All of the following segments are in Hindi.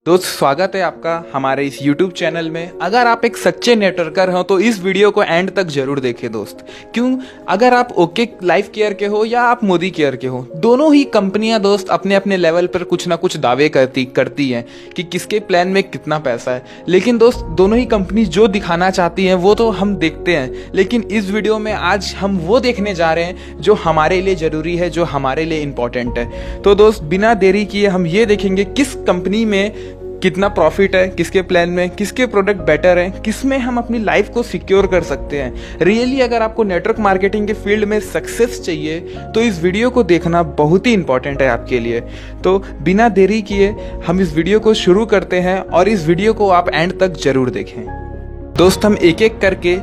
दोस्त स्वागत है आपका हमारे इस YouTube चैनल में। अगर आप एक सच्चे नेटवर्कर हो तो इस वीडियो को एंड तक जरूर देखें दोस्त। क्यों? अगर आप ओके लाइफ केयर के हो या आप मोदी केयर के हो, दोनों ही कंपनियां दोस्त अपने अपने लेवल पर कुछ ना कुछ दावे करती हैं कि किसके प्लान में कितना पैसा है। लेकिन दोस्त दोनों ही कंपनी जो दिखाना चाहती हैं वो तो हम देखते हैं, लेकिन इस वीडियो में आज हम वो देखने जा रहे हैं जो हमारे लिए ज़रूरी है, जो हमारे लिए इम्पोर्टेंट है। तो दोस्त बिना देरी किए हम ये देखेंगे किस कंपनी में कितना प्रॉफिट है, किसके प्लान में किसके प्रोडक्ट बेटर हैं, किस में हम अपनी लाइफ को सिक्योर कर सकते हैं। रियली अगर आपको नेटवर्क मार्केटिंग के फील्ड में सक्सेस चाहिए तो इस वीडियो को देखना बहुत ही इंपॉर्टेंट है आपके लिए। तो बिना देरी किए हम इस वीडियो को शुरू करते हैं और इस वीडियो को आप एंड तक जरूर देखें। दोस्त हम एक एक करके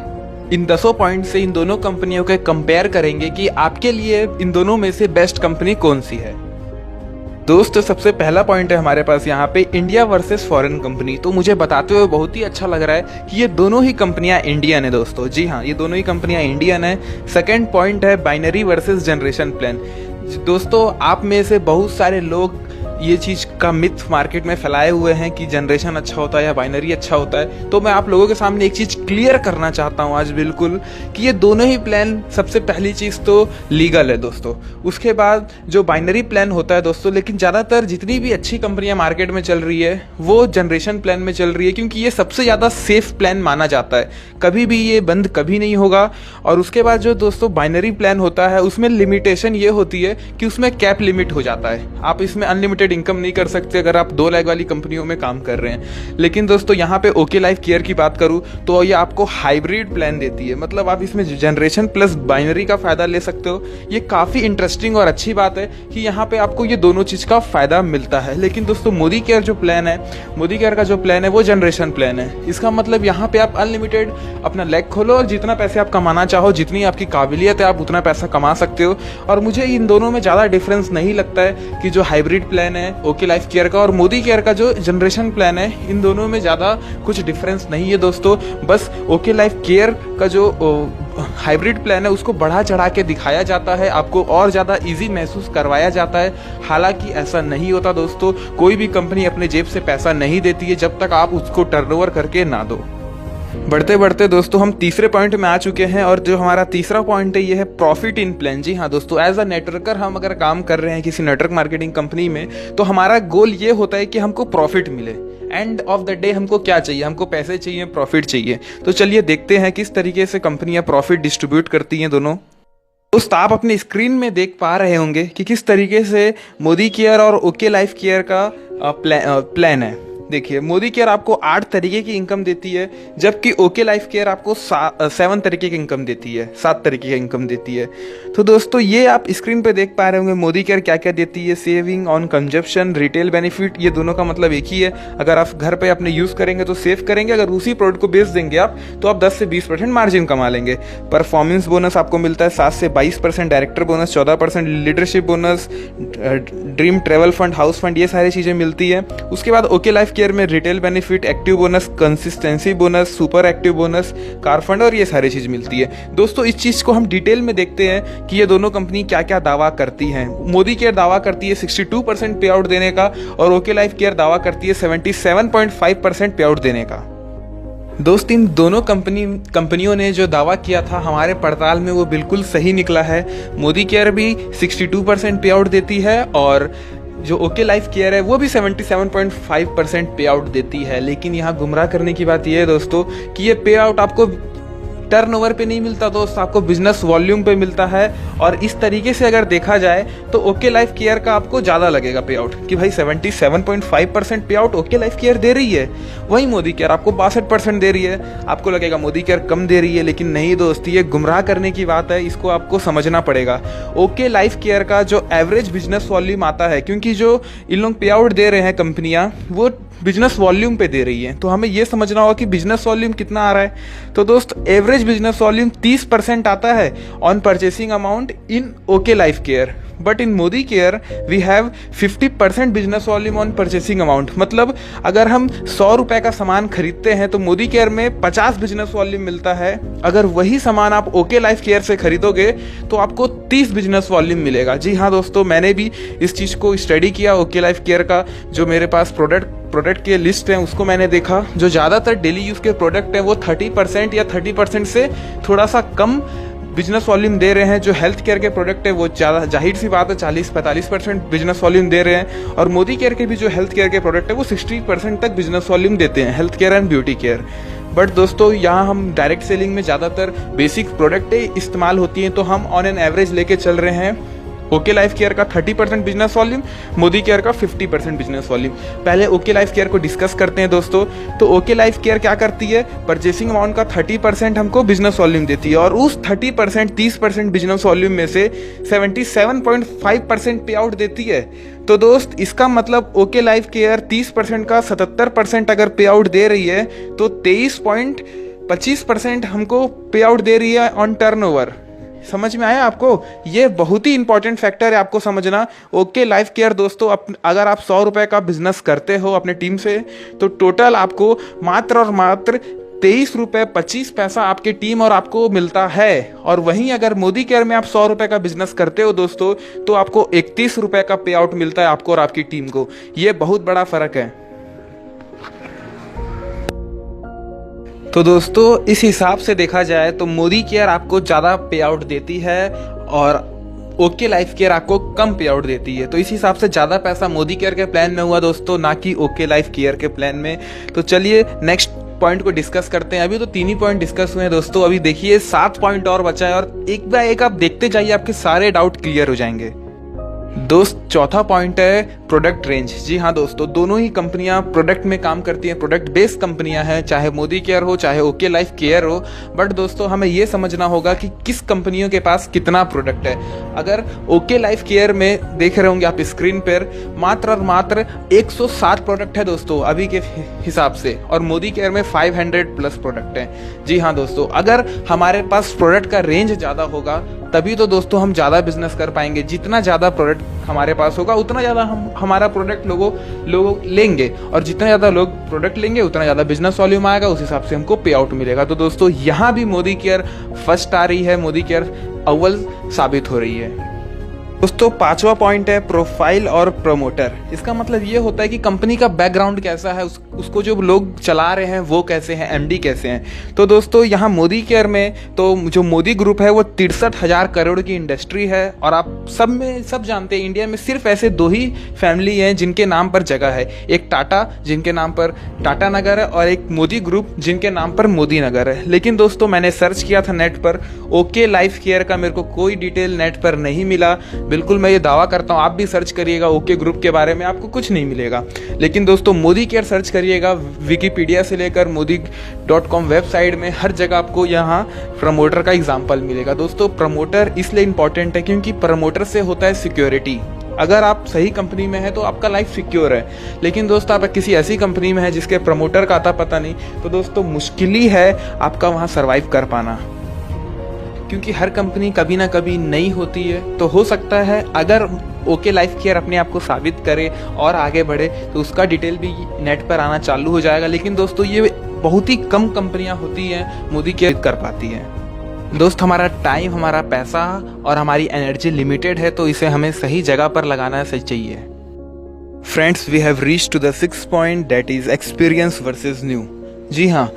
इन 10 पॉइंट से इन दोनों कंपनियों के कंपेयर करेंगे कि आपके लिए इन दोनों में से बेस्ट कंपनी कौन सी है। दोस्त सबसे पहला पॉइंट है हमारे पास यहाँ पे इंडिया वर्सेस फॉरेन कंपनी। तो मुझे बताते हुए बहुत ही अच्छा लग रहा है कि ये दोनों ही कंपनियां इंडियन है दोस्तों। जी हाँ, ये दोनों ही कंपनियां इंडियन है। सेकंड पॉइंट है बाइनरी वर्सेस जनरेशन प्लान। दोस्तों आप में से बहुत सारे लोग ये चीज़ का मिथ मार्केट में फैलाए हुए हैं कि जनरेशन अच्छा होता है या बाइनरी अच्छा होता है। तो मैं आप लोगों के सामने एक चीज़ क्लियर करना चाहता हूँ आज बिल्कुल कि ये दोनों ही प्लान, सबसे पहली चीज़ तो लीगल है दोस्तों। उसके बाद जो बाइनरी प्लान होता है दोस्तों, लेकिन ज़्यादातर जितनी भी अच्छी कंपनियां मार्केट में चल रही है वो जनरेशन प्लान में चल रही है, क्योंकि ये सबसे ज़्यादा सेफ प्लान माना जाता है। कभी भी ये बंद कभी नहीं होगा। और उसके बाद जो दोस्तों बाइनरी प्लान होता है उसमें लिमिटेशन ये होती है कि उसमें कैप लिमिट हो जाता है। आप इसमें अनलिमिटेड इनकम नहीं कर सकते अगर आप 2 लाख वाली कंपनियों में काम कर रहे हैं। लेकिन दोस्तों यहाँ पे ओके लाइफ केयर की बात करूँ तो ये आपको हाइब्रिड प्लान देती है, मतलब आप इसमें जनरेशन प्लस बाइनरी का फायदा ले सकते हो। ये काफ़ी इंटरेस्टिंग और अच्छी बात है कि यहाँ पे आपको ये दोनों चीज़ का फायदा मिलता है। लेकिन दोस्तों मोदी केयर जो प्लान है, मोदी केयर का जो प्लान है वो जनरेशन प्लान है। इसका मतलब यहाँ पे आप अनलिमिटेड अपना लेग खोलो और जितना पैसे आप कमाना चाहो, जितनी आपकी काबिलियत है आप उतना पैसा कमा सकते हो। और मुझे इन दोनों में ज़्यादा डिफरेंस नहीं लगता है कि जो हाइब्रिड प्लान है ओके लाइफ केयर का और मोदी केयर का जो जनरेशन प्लान है, इन दोनों में ज़्यादा कुछ डिफरेंस नहीं है दोस्तों। बस ओके लाइफ केयर का जो हाइब्रिड प्लान है उसको बढ़ा चढ़ा के दिखाया जाता है, आपको और ज़्यादा इजी महसूस करवाया जाता है। हालांकि ऐसा नहीं होता दोस्तों। कोई भी कंपनी अपने जेब से पैसा नहीं देती है जब तक आप उसको टर्नओवर करके ना दो। बढ़ते बढ़ते दोस्तों हम तीसरे पॉइंट में आ चुके हैं और जो हमारा तीसरा पॉइंट है ये है प्रॉफिट इन प्लान। जी हाँ दोस्तों, एज अ नेटवर्कर हम अगर काम कर रहे हैं किसी नेटवर्क मार्केटिंग कंपनी में तो हमारा गोल ये होता है कि हमको प्रॉफिट मिले। एंड ऑफ द डे हमको क्या चाहिए? हमको पैसे चाहिए, प्रॉफिट चाहिए। तो चलिए देखते हैं किस तरीके से कंपनियां प्रॉफिट डिस्ट्रीब्यूट करती हैं दोनों। दोस्त आप अपने स्क्रीन में देख पा रहे होंगे कि किस तरीके से मोदी केयर और ओके लाइफ केयर का प्लान है। देखिए मोदी केयर आपको 8 तरीके की इनकम देती है, जबकि ओके लाइफ केयर आपको 7 तरीके की इनकम देती है, 7 तरीके की इनकम देती है। तो दोस्तों ये आप स्क्रीन पे देख पा रहे होंगे मोदी केयर क्या क्या देती है। Saving on consumption, retail benefit, ये दोनों का मतलब एक ही है। अगर आप घर पे अपने यूज़ करेंगे तो सेव करेंगे, अगर उसी प्रोडक्ट को बेच देंगे आप तो आप 10 से 20% मार्जिन कमा लेंगे। परफॉर्मेंस बोनस आपको मिलता है 7 से 22%, director bonus 14%, leadership bonus, dream travel fund, house fund, ये सारी चीज़ें मिलती है। उसके बाद ओके लाइफ केयर में retail benefit, active bonus, consistency bonus, super active bonus, car fund और ये सारी चीज मिलती है। दोस्तों इस चीज को हम डिटेल में देखते हैं कि ये दोनों कंपनी क्या क्या दावा करती हैं। मोदी केयर दावा करती है 62% पे आउट देने का और ओके लाइफ केयर दावा करती है 77.5% पे आउट देने का। दोस्त इन दोनों कंपनियों ने जो दावा किया था हमारे पड़ताल में वो बिल्कुल सही निकला है। मोदी केयर भी 62% पे आउट देती है और जो ओके लाइफ केयर है वो भी 77.5% पे आउट देती है। लेकिन यहाँ गुमराह करने की बात यह है दोस्तों कि ये पे आउट आपको टर्नओवर पे नहीं मिलता दोस्त, आपको बिजनेस वॉल्यूम पे मिलता है। और इस तरीके से अगर देखा जाए तो ओके लाइफ केयर का आपको ज़्यादा लगेगा पे आउट कि भाई 77.5% पे आउट ओके लाइफ केयर दे रही है, वहीं मोदी केयर आपको 62% दे रही है। आपको लगेगा मोदी केयर कम दे रही है, लेकिन नहीं दोस्त, ये गुमराह करने की बात है, इसको आपको समझना पड़ेगा। ओके लाइफ केयर का जो एवरेज बिजनेस वॉल्यूम आता है, क्योंकि जो इन लोग पे आउट दे रहे हैं कंपनियाँ वो बिजनेस वॉल्यूम पे दे रही है, तो हमें ये समझना होगा कि बिजनेस वॉल्यूम कितना आ रहा है। तो दोस्त एवरेज बिजनेस वॉल्यूम 30% आता है on purchasing amount in okay life care, but in Modi care we have 50% business volume on purchasing amount. मतलब अगर हम 100 रुपए का सामान खरीदते हैं तो मोदी केयर में 50 बिजनेस वॉल्यूम मिलता है। अगर वही सामान आप ओके लाइफ केयर से खरीदोगे तो आपको 30 बिजनेस वॉल्यूम मिलेगा। जी हाँ दोस्तों, मैंने भी इस चीज़ को स्टडी किया। ओके लाइफ केयर का जो मेरे पास प्रोडक्ट के लिस्ट है उसको मैंने देखा। जो ज़्यादातर डेली यूज़ के प्रोडक्ट हैं वो 30% या 30% से थोड़ा सा कम बिजनेस वॉल्यूम दे रहे हैं। जो हेल्थ केयर के प्रोडक्ट है वो ज़्यादा, जाहिर सी बात है, 40-45% बिजनेस वॉल्यूम दे रहे हैं। और मोदी केयर के भी जो हेल्थ केयर के प्रोडक्ट है वो 60% तक बिजनेस वॉल्यूम देते हैं, health care and beauty care. But दोस्तों यहाँ हम डायरेक्ट सेलिंग में ज़्यादातर बेसिक प्रोडक्ट इस्तेमाल होती हैं, तो हम ऑन एन एवरेज लेके चल रहे हैं। ओके लाइफ केयर का 30% बिजनेस वॉल्यूम, मोदी केयर का 50% बिजनेस वॉल्यूम। पहले ओके लाइफ केयर को डिस्कस करते हैं दोस्तों। तो ओके लाइफ केयर क्या करती है, परचेसिंग अमाउंट का 30% हमको बिजनेस वॉल्यूम देती है, और उस 30% 30% बिजनेस वॉल्यूम में से 77.5% पे आउट देती है। तो दोस्त इसका मतलब ओके लाइफ केयर 30% का 77% अगर पे आउट दे रही है तो 23.25% हमको पे आउट दे रही है ऑन टर्नओवर। समझ में आया आपको? ये बहुत ही इंपॉर्टेंट फैक्टर है आपको समझना। ओके लाइफ केयर दोस्तों, अगर आप 100 रुपए का बिजनेस करते हो अपने टीम से तो टोटल आपको मात्र और मात्र 23 रुपये 25 पैसा आपकी टीम और आपको मिलता है। और वहीं अगर मोदी केयर में आप 100 रुपये का बिजनेस करते हो दोस्तों तो आपको 31 रुपये का पे आउट मिलता है आपको और आपकी टीम को। ये बहुत बड़ा फर्क है। तो दोस्तों इस हिसाब से देखा जाए तो मोदी केयर आपको ज़्यादा पे आउट देती है और ओके लाइफ केयर आपको कम पे आउट देती है। तो इस हिसाब से ज़्यादा पैसा मोदी केयर के प्लान में हुआ दोस्तों, ना कि ओके लाइफ केयर के प्लान में। तो चलिए नेक्स्ट पॉइंट को डिस्कस करते हैं। अभी तो 3 ही पॉइंट डिस्कस हुए हैं दोस्तों, अभी देखिए 7 पॉइंट और बचा है, और एक बार एक आप देखते जाइए, आपके सारे डाउट क्लियर हो जाएंगे। दोस्त चौथा पॉइंट है प्रोडक्ट रेंज। जी हाँ दोस्तों, दोनों ही कंपनियां प्रोडक्ट में काम करती हैं, प्रोडक्ट बेस्ड कंपनियां हैं, चाहे मोदी केयर हो चाहे ओके लाइफ केयर हो। बट दोस्तों हमें ये समझना होगा कि किस कंपनियों के पास कितना प्रोडक्ट है। अगर ओके लाइफ केयर में देख रहे होंगे आप स्क्रीन पर मात्र और मात्र 107 प्रोडक्ट है दोस्तों अभी के हिसाब से, और मोदी केयर में 500+ प्रोडक्ट हैं। जी हाँ दोस्तों, अगर हमारे पास प्रोडक्ट का रेंज ज़्यादा होगा तभी तो दोस्तों हम ज़्यादा बिजनेस कर पाएंगे। जितना ज़्यादा प्रोडक्ट हमारे पास होगा उतना ज़्यादा हमारा प्रोडक्ट लोग लेंगे, और जितना ज़्यादा लोग प्रोडक्ट लेंगे उतना ज़्यादा बिजनेस वॉल्यूम आएगा, उस हिसाब से हमको पे आउट मिलेगा। तो दोस्तों यहाँ भी मोदी केयर फर्स्ट आ रही है, मोदी केयर अव्वल साबित हो रही है। दोस्तों 5वां पॉइंट है प्रोफाइल और प्रमोटर। इसका मतलब ये होता है कि कंपनी का बैकग्राउंड कैसा है, उसको जो लोग चला रहे हैं वो कैसे हैं, एमडी कैसे हैं। तो दोस्तों यहाँ मोदी केयर में तो जो मोदी ग्रुप है वो 63,000 करोड़ की इंडस्ट्री है, और आप सब जानते हैं इंडिया में सिर्फ ऐसे 2 ही फैमिली हैं जिनके नाम पर जगह है, एक टाटा जिनके नाम पर टाटा नगर है, और एक मोदी ग्रुप जिनके नाम पर मोदी नगर है। लेकिन दोस्तों मैंने सर्च किया था नेट पर, ओके लाइफ केयर का मेरे को कोई डिटेल नेट पर नहीं मिला। बिल्कुल मैं ये दावा करता हूँ, आप भी सर्च करिएगा ओके ग्रुप के बारे में, आपको कुछ नहीं मिलेगा। लेकिन दोस्तों मोदी केयर सर्च करिएगा, विकिपीडिया से लेकर modi.com वेबसाइट में हर जगह आपको यहाँ प्रमोटर का एग्जाम्पल मिलेगा। दोस्तों प्रमोटर इसलिए इंपॉर्टेंट है क्योंकि प्रमोटर से होता है सिक्योरिटी। अगर आप सही कंपनी में हैं तो आपका लाइफ सिक्योर है, लेकिन दोस्तों आप किसी ऐसी कंपनी में है जिसके प्रमोटर का आता पता नहीं, तो दोस्तों मुश्किल ही है आपका वहाँ सर्वाइव कर पाना, क्योंकि हर कंपनी कभी ना कभी नई होती है। तो हो सकता है अगर ओके लाइफ केयर अपने आप को साबित करे और आगे बढ़े तो उसका डिटेल भी नेट पर आना चालू हो जाएगा। लेकिन दोस्तों ये बहुत ही कम कंपनियां होती हैं मोदी केयर कर पाती हैं। दोस्त हमारा टाइम, हमारा पैसा और हमारी एनर्जी लिमिटेड है, तो इसे हमें सही जगह पर लगाना चाहिए। Friends, we have reached to the 6th point, that is experience versus new. जी हाँ,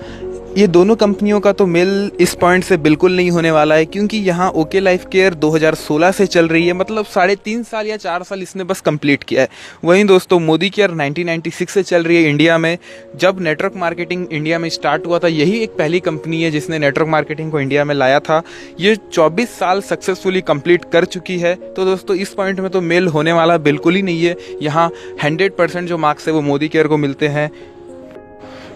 ये दोनों कंपनियों का तो मेल इस पॉइंट से बिल्कुल नहीं होने वाला है, क्योंकि यहाँ ओके लाइफ केयर 2016 से चल रही है, मतलब 3.5 साल या 4 साल इसने बस कंप्लीट किया है। वहीं दोस्तों मोदी केयर 1996 से चल रही है इंडिया में। जब नेटवर्क मार्केटिंग इंडिया में स्टार्ट हुआ था, यही एक पहली कंपनी है जिसने नेटवर्क मार्केटिंग को इंडिया में लाया था। ये 24 साल सक्सेसफुली कंप्लीट कर चुकी है। तो दोस्तों इस पॉइंट में तो मेल होने वाला बिल्कुल ही नहीं है। यहाँ 100% जो मार्क्स है वो मोदी केयर को मिलते हैं।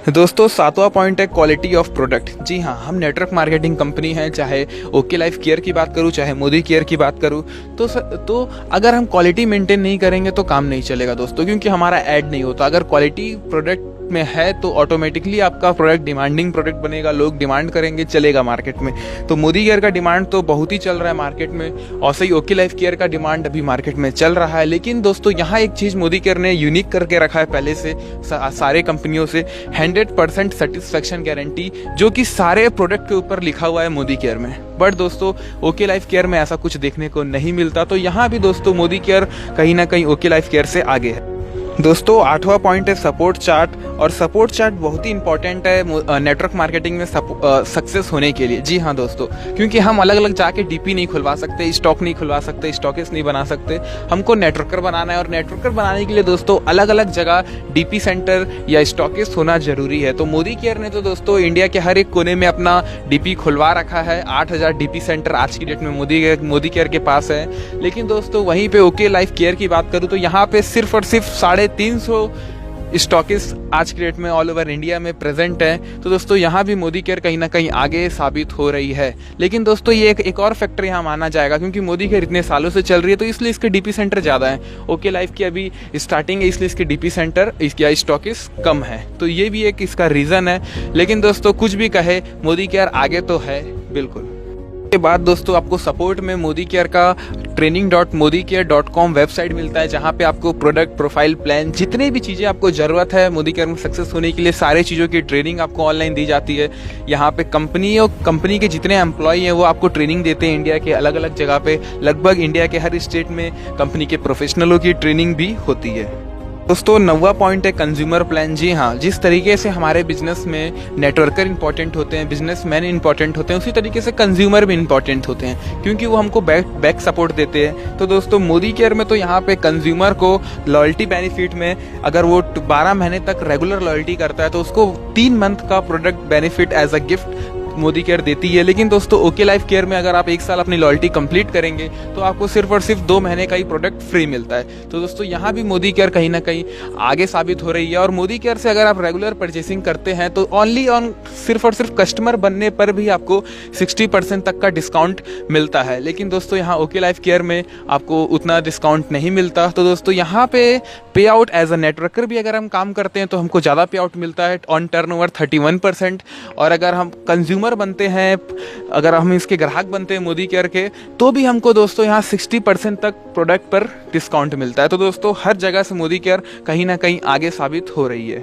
दोस्तों 7वां पॉइंट है क्वालिटी ऑफ प्रोडक्ट। जी हाँ, हम नेटवर्क मार्केटिंग कंपनी है, चाहे ओके लाइफ केयर की बात करूँ चाहे मोदी केयर की बात करूँ, तो अगर हम क्वालिटी मेंटेन नहीं करेंगे तो काम नहीं चलेगा दोस्तों, क्योंकि हमारा ऐड नहीं होता। अगर क्वालिटी प्रोडक्ट में है तो ऑटोमेटिकली आपका प्रोडक्ट डिमांडिंग प्रोडक्ट बनेगा, लोग डिमांड करेंगे, चलेगा मार्केट में। तो मोदी केयर का डिमांड तो बहुत ही चल रहा है मार्केट में, और सही ओके लाइफ केयर का डिमांड अभी मार्केट में चल रहा है। लेकिन दोस्तों यहाँ एक चीज़ मोदी केयर ने यूनिक करके रखा है पहले से सारे कंपनियों से, 100% सेटिस्फैक्शन गारंटी, जो कि सारे प्रोडक्ट के ऊपर लिखा हुआ है मोदी केयर में। बट दोस्तों ओके लाइफ केयर में ऐसा कुछ देखने को नहीं मिलता। तो यहाँ भी दोस्तों मोदी केयर कहीं ना कहीं ओके लाइफ केयर से आगे है। दोस्तों 8वां पॉइंट है सपोर्ट चार्ट, और सपोर्ट चार्ट बहुत ही इंपॉर्टेंट है नेटवर्क मार्केटिंग में सक्सेस होने के लिए। जी हाँ दोस्तों, क्योंकि हम अलग अलग जाके डीपी नहीं खुलवा सकते, स्टॉक नहीं खुलवा सकते, स्टॉकिस्ट नहीं बना सकते, हमको नेटवर्कर बनाना है। और नेटवर्कर बनाने के लिए दोस्तों अलग अलग जगह डीपी सेंटर या स्टॉकिस्ट होना जरूरी है। तो मोदी केयर ने तो दोस्तों इंडिया के हर एक कोने में अपना डीपी खुलवा रखा है। 8000 डीपी सेंटर आज की डेट में मोदी केयर के पास है। लेकिन दोस्तों वहीं पे ओके लाइफ केयर की बात करूँ तो यहाँ पे सिर्फ और सिर्फ 350 स्टॉकिस्ट आज की डेट में ऑल ओवर इंडिया में प्रेजेंट है। तो दोस्तों यहाँ भी मोदी केयर कहीं ना कहीं आगे साबित हो रही है। लेकिन दोस्तों ये एक और फैक्टर यहाँ माना जाएगा, क्योंकि मोदी केयर इतने सालों से चल रही है तो इसलिए इसके डीपी सेंटर ज़्यादा है। ओके लाइफ की अभी स्टार्टिंग है, इसलिए इसके डीपी सेंटर या स्टॉकिस्ट कम है। तो ये भी एक इसका रीज़न है। लेकिन दोस्तों कुछ भी कहे, मोदी केयर आगे तो है बिल्कुल। के बाद दोस्तों आपको सपोर्ट में मोदी केयर का training.modicare.com वेबसाइट मिलता है, जहां पे आपको प्रोडक्ट प्रोफाइल प्लान, जितने भी चीज़ें आपको ज़रूरत है मोदी केयर में सक्सेस होने के लिए, सारे चीज़ों की ट्रेनिंग आपको ऑनलाइन दी जाती है। यहाँ पे कंपनी के जितने एम्प्लॉय हैं वो आपको ट्रेनिंग देते हैं इंडिया के अलग अलग जगह पे। लगभग इंडिया के हर स्टेट में कंपनी के प्रोफेशनलों की ट्रेनिंग भी होती है। दोस्तों 9वां पॉइंट है कंज्यूमर प्लान। जी हाँ, जिस तरीके से हमारे बिजनेस में नेटवर्कर इंपॉर्टेंट होते हैं, बिजनेसमैन इंपॉर्टेंट होते हैं, उसी तरीके से कंज्यूमर भी इंपॉर्टेंट होते हैं, क्योंकि वो हमको बैक सपोर्ट देते हैं। तो दोस्तों मोदी केयर में तो यहाँ पे कंज्यूमर को लॉयल्टी बेनिफिट में, अगर वो 12 महीने तक रेगुलर लॉयल्टी करता है तो उसको 3 मंथ का product benefit as a gift Modi care देती है। लेकिन दोस्तों ओके लाइफ केयर में अगर आप 1 साल अपनी लॉयल्टी कंप्लीट करेंगे तो आपको सिर्फ और सिर्फ 2 महीने का ही प्रोडक्ट फ्री मिलता है। तो दोस्तों यहाँ भी मोदी केयर कहीं ना कहीं आगे साबित हो रही है। और मोदी केयर से अगर आप रेगुलर परचेसिंग करते हैं तो सिर्फ और सिर्फ कस्टमर बनने पर भी आपको 60% तक का डिस्काउंट मिलता है। लेकिन दोस्तों यहाँ ओके लाइफ केयर में आपको उतना डिस्काउंट नहीं मिलता। तो दोस्तों यहाँ पे पे आउट एज अ नेटवर्कर भी अगर हम काम करते हैं तो हमको ज़्यादा पे आउट मिलता है, ऑन टर्नओवर 31%। और अगर हम कंज्यूमर बनते हैं, अगर हम इसके ग्राहक बनते हैं मोदी केयर के, तो भी हमको दोस्तों यहाँ 60% तक प्रोडक्ट पर डिस्काउंट मिलता है। तो दोस्तों हर जगह से मोदी केयर कहीं ना कहीं आगे साबित हो रही है।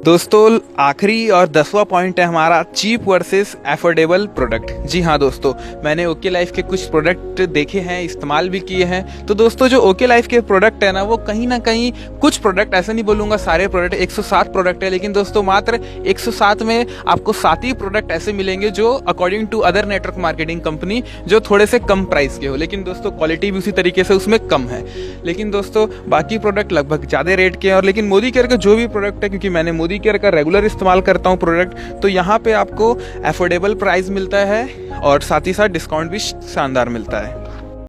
दोस्तों आखिरी और 10वां पॉइंट है हमारा चीप वर्सेस एफोर्डेबल प्रोडक्ट। जी हाँ दोस्तों, मैंने ओके लाइफ के कुछ प्रोडक्ट देखे हैं, इस्तेमाल भी किए हैं। तो दोस्तों जो ओके लाइफ के प्रोडक्ट है ना, वो कहीं ना कहीं कुछ प्रोडक्ट, ऐसा नहीं बोलूँगा सारे प्रोडक्ट, 107 प्रोडक्ट है, लेकिन दोस्तों मात्र 107 में आपको 7 ही प्रोडक्ट ऐसे मिलेंगे जो according to other network marketing company जो थोड़े से कम प्राइस के हो, लेकिन दोस्तों क्वालिटी भी उसी तरीके से उसमें कम है। लेकिन दोस्तों बाकी प्रोडक्ट लगभग ज़्यादा रेट के हैं। और लेकिन मोदी केयर का जो भी प्रोडक्ट है, क्योंकि मैंने मोदी केयर का रेगुलर इस्तेमाल करता हूं प्रोडक्ट, तो यहाँ पे आपको अफोर्डेबल प्राइस मिलता है और साथ ही साथ डिस्काउंट भी शानदार मिलता है।